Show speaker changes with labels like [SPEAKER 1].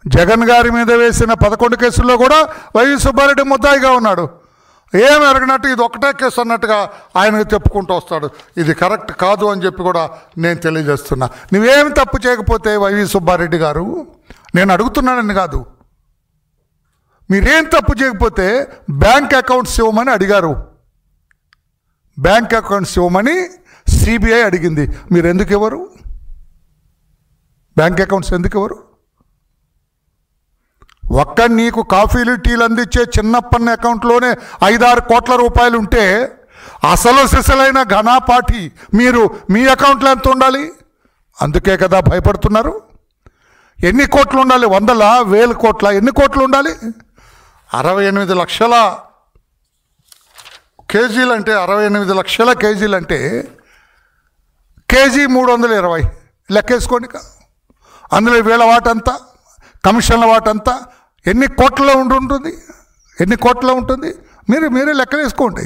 [SPEAKER 1] జగన్ గారి మీద వేసిన 11 కేసుల్లో కూడా వైవి సుబ్బారెడ్డి ముద్దాయిగా ఉన్నాడు. ఏం ఎరగనట్టు ఇది ఒకటే కేసు అన్నట్టుగా ఆయనకు చెప్పుకుంటూ వస్తాడు. ఇది కరెక్ట్ కాదు అని చెప్పి కూడా నేను తెలియజేస్తున్నా. నువ్వేమి తప్పు చేయకపోతే వైవి సుబ్బారెడ్డి గారు, నేను అడుగుతున్నానని కాదు, మీరేం తప్పు చేయకపోతే బ్యాంక్ అకౌంట్స్ ఇవ్వమని అడిగారు. బ్యాంక్ అకౌంట్స్ ఇవ్వమని సిబిఐ అడిగింది. మీరు ఎందుకు ఇవ్వరు? బ్యాంక్ అకౌంట్స్ ఎందుకు ఇవ్వరు? ఒక్క నీకు కాఫీలు టీలు అందించే చిన్నప్పన్న అకౌంట్లోనే 5-6 కోట్ల రూపాయలు ఉంటే అసలు సిసలైన ఘనాపాఠి మీరు మీ అకౌంట్లో ఎంత ఉండాలి? అందుకే కదా భయపడుతున్నారు. ఎన్ని కోట్లు ఉండాలి? 100,000 కోట్ల? ఎన్ని కోట్లు ఉండాలి? 68 లక్షల కేజీలు అంటే 68 లక్షల కేజీలు అంటే కేజీ 320 లెక్కేసుకోండి. అందులో వీళ్ళ వాటంతా, కమిషన్ల వాటంతా ఎన్ని కోట్లలో ఉంటుంది? ఎన్ని కోట్లలో ఉంటుంది? మీరే లెక్క వేసుకోండి.